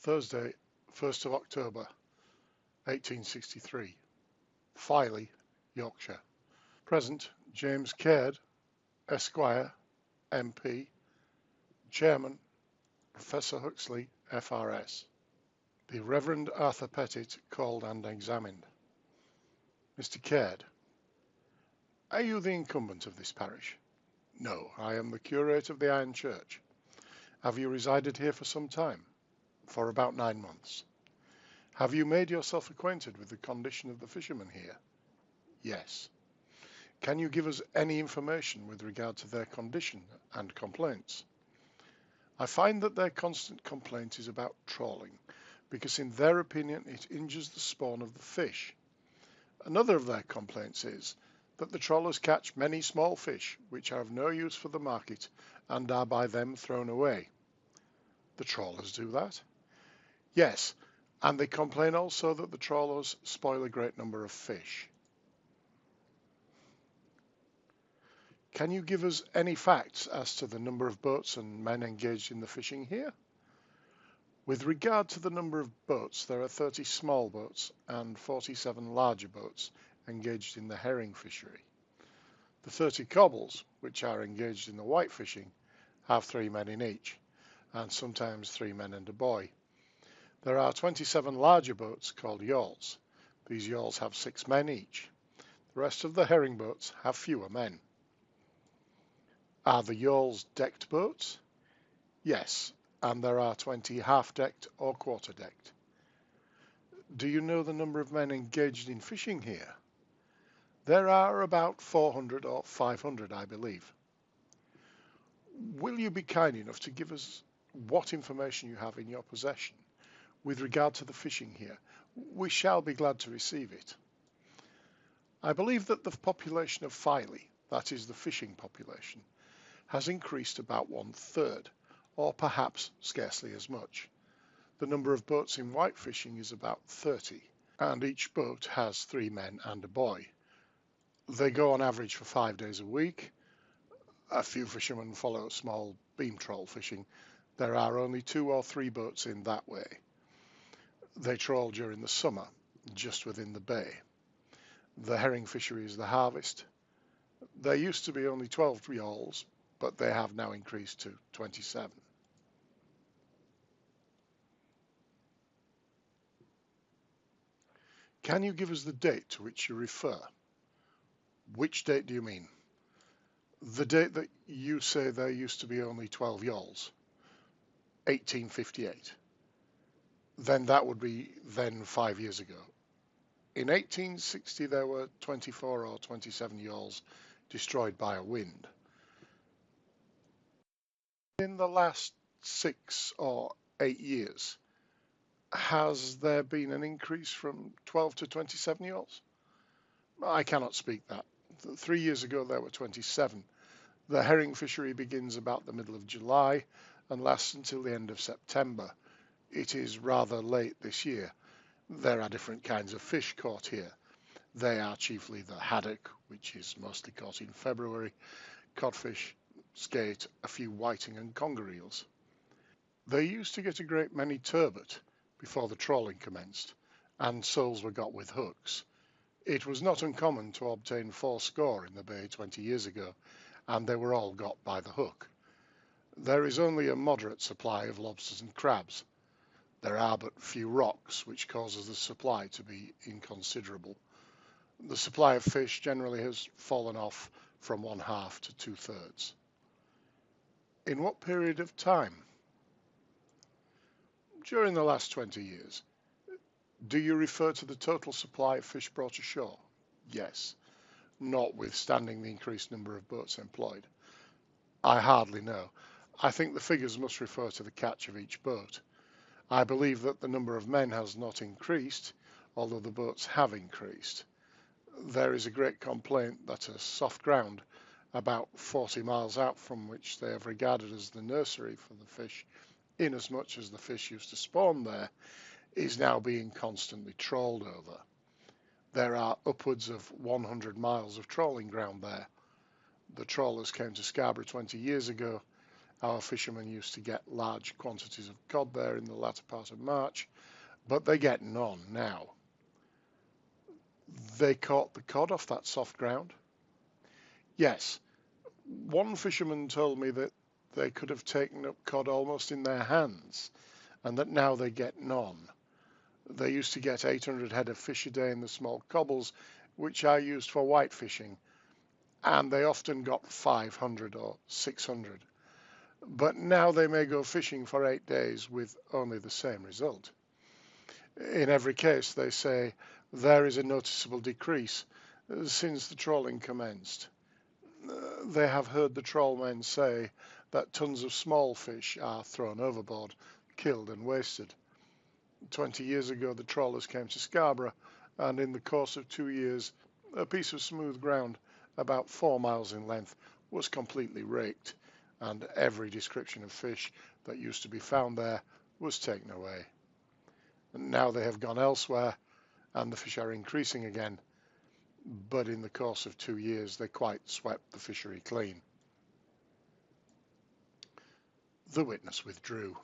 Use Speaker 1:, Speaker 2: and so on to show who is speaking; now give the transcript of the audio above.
Speaker 1: Thursday, 1st of October, 1863. Filey, Yorkshire. Present, James Caird, Esquire, MP, Chairman, Professor Huxley, F.R.S. The Reverend Arthur Pettit called and examined. Mr. Caird, are you the incumbent of this parish? No, I am the curate of the Iron Church. Have you resided here for some time? For about 9 months. Have you made yourself acquainted with the condition of the fishermen here? Yes. Can you give us any information with regard to their condition and complaints? I find that their constant complaint is about trawling, because in their opinion it injures the spawn of the fish. Another of their complaints is that the trawlers catch many small fish which are of no use for the market and are by them thrown away. The trawlers do that? Yes, and they complain also that the trawlers spoil a great number of fish. Can you give us any facts as to the number of boats and men engaged in the fishing here? With regard to the number of boats, there are 30 small boats and 47 larger boats engaged in the herring fishery. The 30 cobbles, which are engaged in the white fishing, have 3 men in each, and sometimes 3 men and a boy. There are 27 larger boats called yawls. These yawls have 6 men each. The rest of the herring boats have fewer men. Are the yawls decked boats? Yes, and there are 20 half-decked or quarter-decked. Do you know the number of men engaged in fishing here? There are about 400 or 500, I believe. Will you be kind enough to give us what information you have in your possession with regard to the fishing here? We shall be glad to receive it. I believe that the population of Filey, that is the fishing population, has increased about 1/3, or perhaps scarcely as much. The number of boats in white fishing is about 30, and each boat has 3 men and a boy. They go on average for 5 days a week. A few fishermen follow small beam trawl fishing. There are only 2 or 3 boats in that way. They trawl during the summer, just within the bay. The herring fishery is the harvest. There used to be only 12 yawls, but they have now increased to 27. Can you give us the date to which you refer? Which date do you mean? The date that you say there used to be only 12 yawls. 1858. Then that would be 5 years ago. In 1860 there were 24 or 27 yawls destroyed by a wind. In the last 6 or 8 years, has there been an increase from 12 to 27 yawls? I cannot speak that. 3 years ago there were 27. The herring fishery begins about the middle of July and lasts until the end of September. It is rather late this year. There are different kinds of fish caught here. They are chiefly the haddock, which is mostly caught in February, codfish, skate, a few whiting and conger eels. They used to get a great many turbot before the trawling commenced, and soles were got with hooks. It was not uncommon to obtain 80 in the bay 20 years ago, and they were all got by the hook. There is only a moderate supply of lobsters and crabs. There are but few rocks, which causes the supply to be inconsiderable. The supply of fish generally has fallen off from 1/2 to 2/3. In what period of time? During the last 20 years. Do you refer to the total supply of fish brought ashore? Yes, notwithstanding the increased number of boats employed. I hardly know. I think the figures must refer to the catch of each boat. I believe that the number of men has not increased, although the boats have increased. There is a great complaint that a soft ground, about 40 miles out from which they have regarded as the nursery for the fish, inasmuch as the fish used to spawn there, is now being constantly trawled over. There are upwards of 100 miles of trawling ground there. The trawlers came to Scarborough 20 years ago, Our fishermen used to get large quantities of cod there in the latter part of March, but they get none now. They caught the cod off that soft ground. Yes, one fisherman told me that they could have taken up cod almost in their hands, and that now they get none. They used to get 800 head of fish a day in the small cobbles, which are used for white fishing, and they often got 500 or 600. But now they may go fishing for 8 days with only the same result. In every case, they say there is a noticeable decrease since the trawling commenced. They have heard the trawlmen say that tons of small fish are thrown overboard, killed and wasted. 20 years ago, the trawlers came to Scarborough, and in the course of 2 years, a piece of smooth ground about 4 miles in length was completely raked, and every description of fish that used to be found there was taken away. And now they have gone elsewhere, and the fish are increasing again, but in the course of 2 years, they quite swept the fishery clean. The witness withdrew.